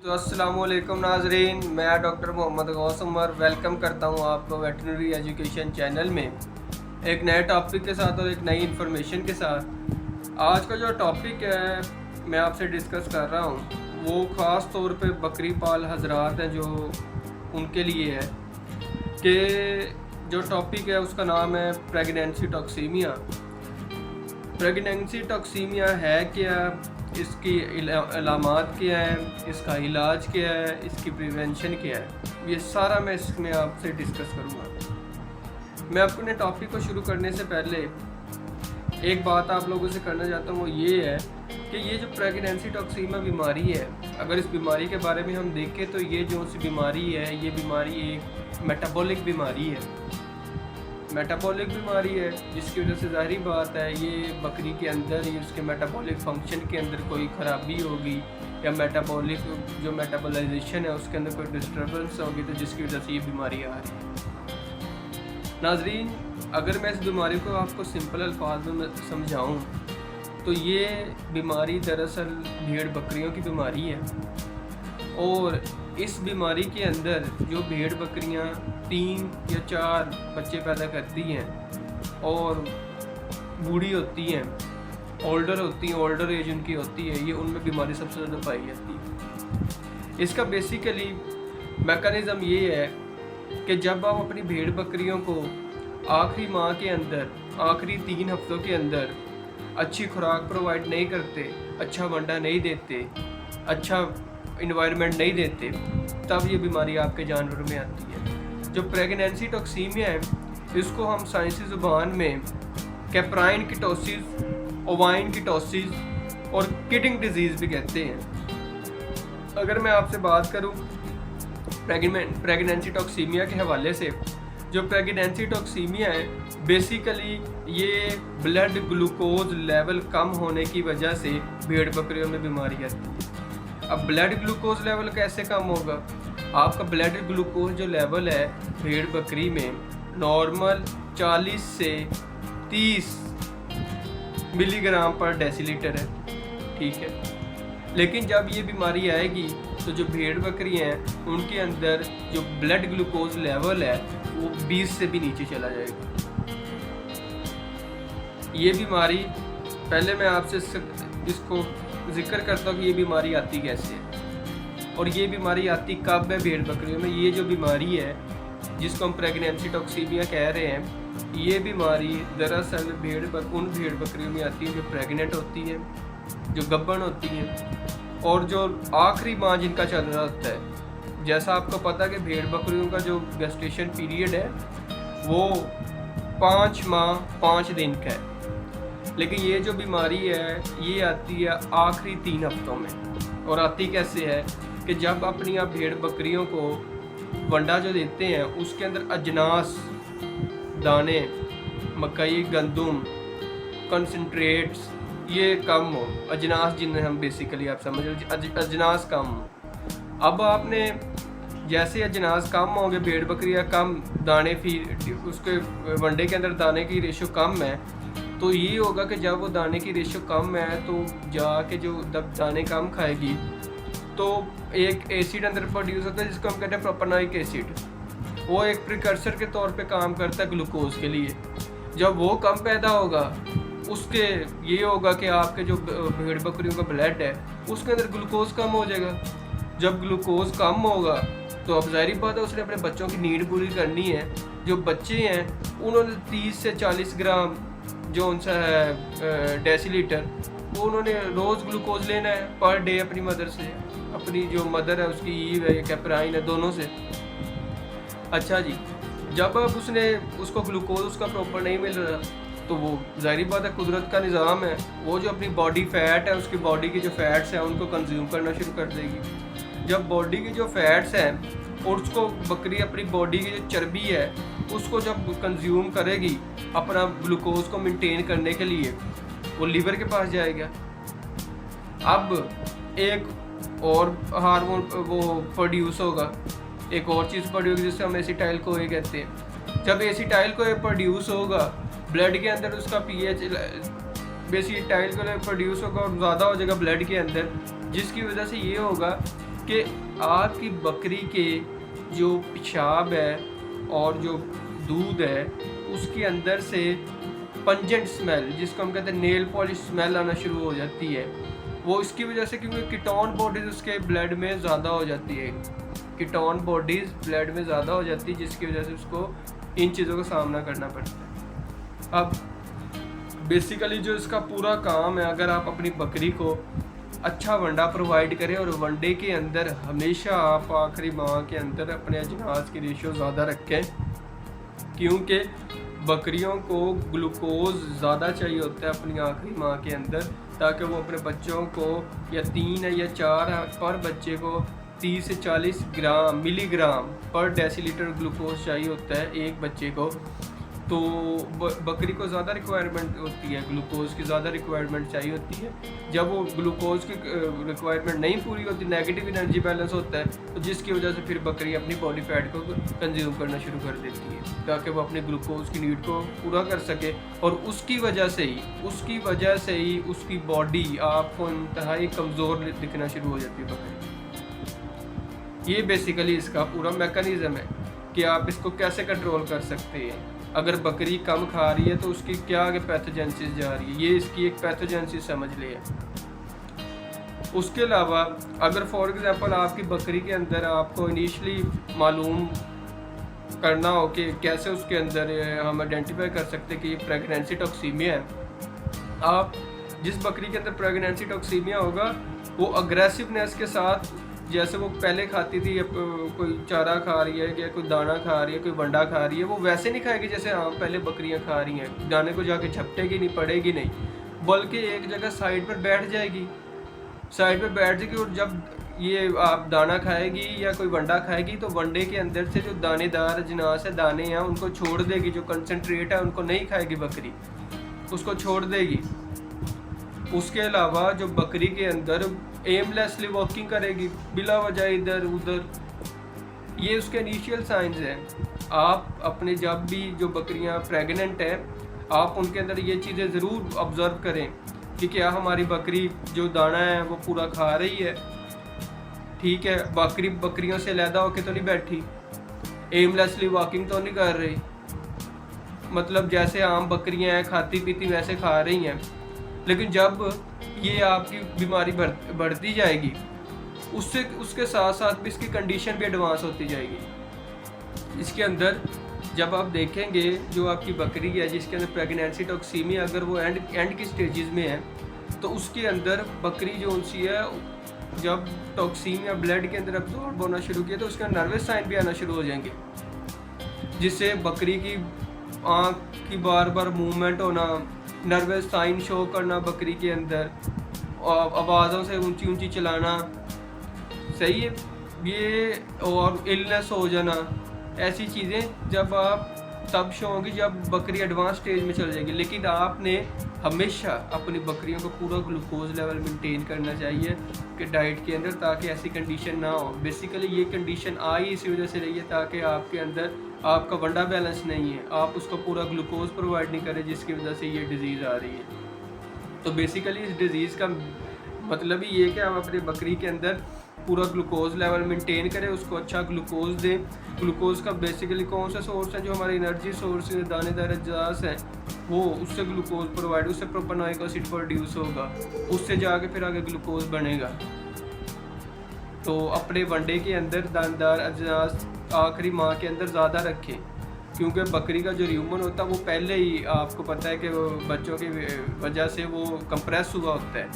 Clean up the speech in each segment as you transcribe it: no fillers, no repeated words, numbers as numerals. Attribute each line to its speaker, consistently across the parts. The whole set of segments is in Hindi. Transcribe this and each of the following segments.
Speaker 1: तो अस्सलाम वालेकुम नाजरीन, मैं डॉक्टर मोहम्मद गौस उमर वेलकम करता हूँ आपको वेटनरी एजुकेशन चैनल में एक नए टॉपिक के साथ और एक नई इन्फॉर्मेशन के साथ। आज का जो टॉपिक है मैं आपसे डिस्कस कर रहा हूँ वो ख़ास तौर पे बकरी पाल हजरात हैं जो उनके लिए है कि जो टॉपिक है उसका नाम है प्रेगनेंसी टॉक्सीमिया। प्रेगनेंसी टॉक्सीमिया है क्या, इसकी अलामात क्या हैं, इसका इलाज क्या है, इसकी प्रिवेंशन क्या है, ये सारा मैं इसमें आपसे डिस्कस करूँगा। मैं अपने टॉपिक को शुरू करने से पहले एक बात आप लोगों से करना चाहता हूँ, वो ये है कि ये जो प्रेगनेंसी टॉक्सीमिया बीमारी है, अगर इस बीमारी के बारे में हम देखें तो ये जो सी बीमारी है, ये बीमारी एक मेटाबॉलिक बीमारी है। मेटाबॉलिक बीमारी है जिसकी वजह से ज़ाहिरी बात है ये बकरी के अंदर ही उसके मेटाबॉलिक फंक्शन के अंदर कोई ख़राबी होगी या मेटाबॉलिक जो मेटाबॉलाइजेशन है उसके अंदर कोई डिस्टर्बेंस होगी, तो जिसकी वजह से ये बीमारी आ रही है। नाजरीन, अगर मैं इस बीमारी को आपको सिंपल अल्फाज में समझाऊँ तो ये बीमारी दरअसल भेड़ बकरियों की बीमारी है। और इस बीमारी के अंदर जो भेड़ बकरियां 3 या 4 बच्चे पैदा करती हैं और बूढ़ी होती हैं, ओल्डर होती हैं, ओल्डर एज उनकी होती है, ये उनमें बीमारी सबसे ज़्यादा पाई जाती है। इसका बेसिकली मैकेनिज़्म ये है कि जब आप अपनी भेड़ बकरियों को आखिरी माह के अंदर, आखिरी 3 हफ्तों के अंदर अच्छी खुराक प्रोवाइड नहीं करते, अच्छा वंडा नहीं देते, अच्छा इन्वायरमेंट नहीं देते, तब ये बीमारी आपके जानवरों में आती है। जो प्रेगनेंसी टॉक्सीमिया है इसको हम साइंसी ज़ुबान में कैप्राइन कीटोसिस, ओवाइन कीटोसिस और किडिंग डिजीज़ भी कहते हैं। अगर मैं आपसे बात करूं प्रेगनेंसी टॉक्सीमिया के हवाले से, जो प्रेगनेंसी टॉक्सीमिया है बेसिकली ये ब्लड ग्लूकोज लेवल कम होने की वजह से भेड़ बकरियों में बीमारी आती है। अब ब्लड ग्लूकोज लेवल कैसे कम होगा? आपका ब्लड ग्लूकोज जो लेवल है भेड़ बकरी में नॉर्मल 40 से 30 मिलीग्राम पर डेसीलीटर है, ठीक है। लेकिन जब ये बीमारी आएगी तो जो भेड़ बकरी हैं उनके अंदर जो ब्लड ग्लूकोज लेवल है वो 20 से भी नीचे चला जाएगा। ये बीमारी, पहले मैं आपसे इसको जिक्र करता हूँ कि ये बीमारी आती कैसे है और ये बीमारी आती कब है भेड़ बकरियों में। ये जो बीमारी है जिसको हम प्रेगनेंसी टॉक्सीमिया कह रहे हैं, ये बीमारी दरअसल उन भेड़ बकरियों में आती है जो प्रेग्नेंट होती है, जो गब्बन होती हैं और जो आखिरी माह जिनका चल रहा होता है। जैसा आपको पता है कि भेड़ बकरियों का जो गेस्टेशन पीरियड है वो 5 माह 5 दिन का है, लेकिन ये जो बीमारी है ये आती है आखिरी 3 हफ्तों में। और आती कैसे है कि जब अपनी आप भेड़ बकरियों को वंडा जो देते हैं उसके अंदर अजनास, दाने, मकई, गंदम, कंसनट्रेट्स ये कम हो, अजनास जिन्हें हम बेसिकली आप समझ लीजिए अजनास कम हो। अब आपने जैसे अजनास कम होंगे, भेड़ बकरियाँ कम दाने उसके वंडे के अंदर दाने की रेशो कम है, तो ये होगा कि जब वो दाने की रेशो कम है तो जाके जो दाने कम खाएगी तो एक एसिड अंदर प्रोड्यूस होता है जिसको हम कहते हैं प्रोपेनोइक एसिड। वो एक प्रिकर्सर के तौर पे काम करता है ग्लूकोज के लिए। जब वो कम पैदा होगा उसके ये होगा कि आपके जो भेड़ बकरियों का ब्लड है उसके अंदर ग्लूकोज कम हो जाएगा। जब ग्लूकोज कम होगा तो अब ज़ाहिर बात है उसने अपने बच्चों की नीड पूरी करनी है। जो बच्चे हैं उन्होंने 30 से 40 ग्राम जो उनसा है डेसीलीटर, वो उन्होंने रोज़ ग्लूकोज लेना है पर डे अपनी मदर से, अपनी जो मदर है उसकी ईव है, कैप्राइन है, दोनों से। अच्छा जी, जब अब उसको ग्लूकोज उसका प्रॉपर नहीं मिल रहा तो वो ज़ाहिर बात है कुदरत का निज़ाम है, वो जो अपनी बॉडी फैट है उसकी बॉडी की जो फैट्स हैं उनको कंज्यूम करना शुरू कर देगी। जब बॉडी की जो फैट्स हैं और उसको बकरी अपनी बॉडी की जो चर्बी है उसको जब कंज्यूम करेगी अपना ग्लूकोज को मेंटेन करने के लिए, वो लीवर के पास जाएगा। अब एक और हार्मोन वो प्रोड्यूस होगा, एक और चीज़ प्रोड्यूस जिससे हम एसिटाइल कोए कहते हैं। जब एसिटाइल कोए प्रोड्यूस होगा ब्लड के अंदर उसका पीएच बेसिटाइल कोए प्रोड्यूस होगा और ज़्यादा हो जाएगा ब्लड के अंदर, जिसकी वजह से ये होगा कि आपकी बकरी के जो पेशाब है और जो दूध है उसके अंदर से पंजेंट स्मेल, जिसको हम कहते हैं नेल पॉलिश स्मेल आना शुरू हो जाती है। वो इसकी वजह से क्योंकि कीटोन बॉडीज उसके ब्लड में ज़्यादा हो जाती है, कीटोन बॉडीज ब्लड में ज़्यादा हो जाती है, जिसकी वजह से उसको इन चीज़ों का सामना करना पड़ता है। अब बेसिकली जो इसका पूरा काम है, अगर आप अपनी बकरी को अच्छा वंडा प्रोवाइड करें और वनडे के अंदर हमेशा आप आखिरी माह के अंदर अपने अजनास की रेशियो ज़्यादा रखें, क्योंकि बकरियों को ग्लूकोज ज़्यादा चाहिए होता है अपनी आखिरी माह के अंदर, ताकि वो अपने बच्चों को या 3 या 4 पर बच्चे को 30 से 40 मिलीग्राम पर डेसीलीटर ग्लूकोज चाहिए होता है एक बच्चे को। तो बकरी को ज़्यादा रिक्वायरमेंट होती है, ग्लूकोज की ज़्यादा रिक्वायरमेंट चाहिए होती है। जब वो ग्लूकोज की रिक्वायरमेंट नहीं पूरी होती, नेगेटिव एनर्जी बैलेंस होता है, तो जिसकी वजह से फिर बकरी अपनी बॉडी फैट को कंज्यूम करना शुरू कर देती है ताकि वो अपने ग्लूकोज की नीड को पूरा कर सके। और उसकी वजह से ही उसकी बॉडी आपको इंतहाई कमज़ोर दिखना शुरू हो जाती है बकरी। ये बेसिकली इसका पूरा मैकेनिज़्म है कि आप इसको कैसे कंट्रोल कर सकते हैं। अगर बकरी कम खा रही है तो उसकी क्या आगे पैथोजेंसिस जा रही है, ये इसकी एक पैथोजेंसिस समझ ले। उसके अलावा अगर फॉर एग्जांपल आपकी बकरी के अंदर आपको इनिशियली मालूम करना हो कि कैसे उसके अंदर हम आइडेंटिफाई कर सकते हैं कि ये प्रेगनेंसी टॉक्सीमिया है, आप जिस बकरी के अंदर प्रेगनेंसी टॉक्सीमिया होगा वो अग्रेसिवनेस के साथ, जैसे वो पहले खाती थी, कोई चारा खा रही है या कोई दाना खा रही है, कोई वंडा खा रही है, वो वैसे नहीं खाएगी जैसे हम पहले बकरियां खा रही हैं। दाने को जाके झपटेगी नहीं, पड़ेगी नहीं, बल्कि एक जगह साइड पर बैठ जाएगी और जब ये आप दाना खाएगी या कोई वंडा खाएगी तो वंडे के अंदर से जो दानेदार अजनास है, दाने हैं, उनको छोड़ देगी। जो कंसनट्रेट है उनको नहीं खाएगी बकरी, उसको छोड़ देगी। उसके अलावा जो बकरी के अंदर एमलेसली वॉकिंग करेगी बिला वजह इधर उधर, ये उसके इनिशियल साइंस हैं। आप अपने जब भी जो बकरियां प्रेग्नेंट हैं, आप उनके अंदर ये चीज़ें ज़रूर ऑब्ज़र्व करें कि क्या हमारी बकरी जो दाना है वो पूरा खा रही है, ठीक है, बकरियों से अलहदा होकर तो नहीं बैठी, एमलेसली वॉकिंग तो नहीं कर रही, मतलब जैसे आम बकरियां हैं खाती पीती वैसे खा रही हैं। लेकिन जब ये आपकी बीमारी बढ़ती जाएगी, उसके साथ साथ भी इसकी कंडीशन भी एडवांस होती जाएगी। इसके अंदर जब आप देखेंगे जो आपकी बकरी है जिसके अंदर प्रेगनेंसी टॉक्सीमिया, अगर वो एंड की स्टेजेस में है, तो उसके अंदर बकरी जो उनसी है, जब टॉक्सीमिया ब्लड के अंदर अब्जॉर्ब होना शुरू किया तो उसका नर्वस साइन भी आना शुरू हो जाएंगे, जिससे बकरी की आँख की बार बार मूवमेंट होना, नर्वस साइन शो करना बकरी के अंदर, आवाज़ों से ऊंची ऊंची चलाना, सही है ये, और इलनेस हो जाना, ऐसी चीज़ें जब आप तब शो होंगी जब बकरी एडवांस स्टेज में चल जाएगी। लेकिन आपने हमेशा अपनी बकरियों को पूरा ग्लूकोज लेवल मेंटेन करना चाहिए कि डाइट के अंदर, ताकि ऐसी कंडीशन ना हो। बेसिकली ये कंडीशन आई इसी वजह से रही है ताकि आपके अंदर आपका वंडा बैलेंस नहीं है, आप उसको पूरा ग्लूकोज प्रोवाइड नहीं करें, जिसकी वजह से ये डिज़ीज़ आ रही है। तो बेसिकली इस डिज़ीज़ का मतलब ही ये कि आप अपनी बकरी के अंदर पूरा ग्लूकोज लेवल मेंटेन करें, उसको अच्छा ग्लूकोज दें। ग्लूकोज का बेसिकली कौन सा सोर्स है, जो हमारे एनर्जी सोर्स दानेदार अज्जास है, वो उससे ग्लूकोज प्रोवाइड, उससे प्रोपेनोइक एसिड प्रोड्यूस होगा, उससे जाके फिर आगे ग्लूकोज बनेगा। तो अपने वनडे के अंदर दानेदार अज्जास आखिरी माह के अंदर ज़्यादा रखें, क्योंकि बकरी का जो र्यूमन होता है वो पहले ही आपको पता है कि बच्चों की वजह से वो कंप्रेस हुआ होता है,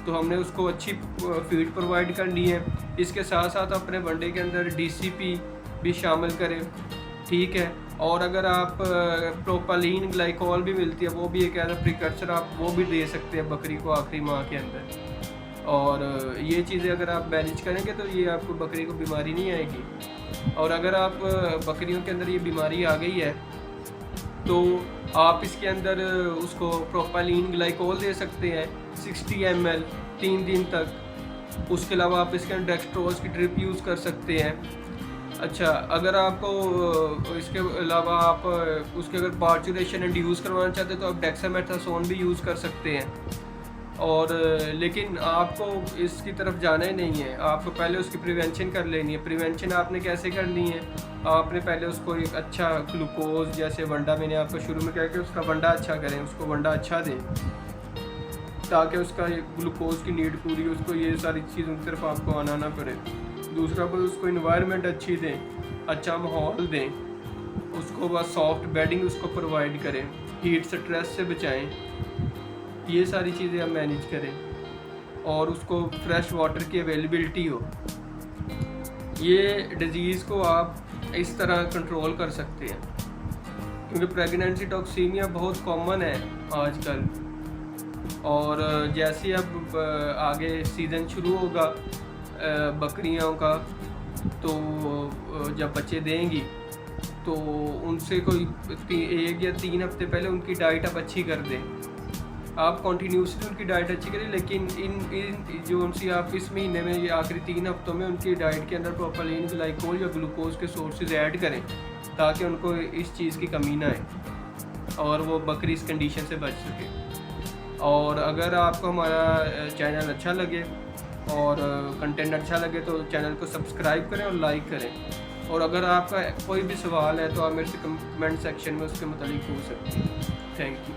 Speaker 1: तो हमने उसको अच्छी फीड प्रोवाइड करनी है। इसके साथ साथ अपने वनडे के अंदर DCP भी शामिल करें, ठीक है। और अगर आप प्रोपालीन ग्लाइकोल भी मिलती है, वो भी एक ऐसा प्रिकर्सर आप वो भी दे सकते हैं बकरी को आखिरी माह के अंदर। और ये चीज़ें अगर आप मैनेज करेंगे तो ये आपको बकरी को बीमारी नहीं आएगी। और अगर आप बकरियों के अंदर ये बीमारी आ गई है तो आप इसके अंदर उसको प्रोपालीन ग्लाइकोल दे सकते हैं 60 ml 3 दिन तक। उसके अलावा आप इसके अंदर डेक्सट्रोज की ड्रिप यूज़ कर सकते हैं। अच्छा, अगर आपको इसके अलावा आप उसके अगर पार्चुरेशन इंड्यूस करवाना चाहते हैं तो आप डेक्सामेथासोन भी यूज़ कर सकते हैं। और लेकिन आपको इसकी तरफ जाना ही नहीं है, आपको पहले उसकी प्रिवेंशन कर लेनी है। प्रिवेंशन आपने कैसे करनी है, आपने पहले उसको एक अच्छा ग्लूकोज, जैसे वंडा मैंने आपको शुरू में कहा कि उसका वंडा अच्छा करें, उसको वंडा अच्छा दें ताकि उसका ग्लूकोज की नीड पूरी, उसको ये सारी चीज़ों की तरफ आपको आना ना पड़े। दूसरा कोई उसको इन्वायरमेंट अच्छी दें, अच्छा माहौल दें, उसको बस सॉफ्ट बेडिंग उसको प्रोवाइड करें, हीट स्ट्रेस से बचाएं, ये सारी चीज़ें आप मैनेज करें और उसको फ्रेश वाटर की अवेलेबिलिटी हो। ये डिज़ीज़ को आप इस तरह कंट्रोल कर सकते हैं, क्योंकि प्रेगनेंसी टॉक्सीमिया बहुत कॉमन है आजकल। और जैसे अब आगे सीज़न शुरू होगा बकरियों का, तो जब बच्चे देंगी तो उनसे कोई 1 या 3 हफ्ते पहले उनकी डाइट आप अच्छी कर दें। आप कॉन्टीन्यूसली उनकी डाइट अच्छी करें, लेकिन इन जो उनसी आप इस महीने में, ये आखिरी 3 हफ्तों में उनकी डाइट के अंदर प्रोपालीन, ग्लाइकोल या ग्लूकोज के सोर्सेज ऐड करें ताकि उनको इस चीज़ की कमी ना आए और वो बकरी इस कंडीशन से बच सके। और अगर आपको हमारा चैनल अच्छा लगे और कंटेंट अच्छा लगे तो चैनल को सब्सक्राइब करें और लाइक करें। और अगर आपका कोई भी सवाल है तो आप मेरे से कमेंट सेक्शन में उसके मुतालिक पूछ सकते हैं। Thank you.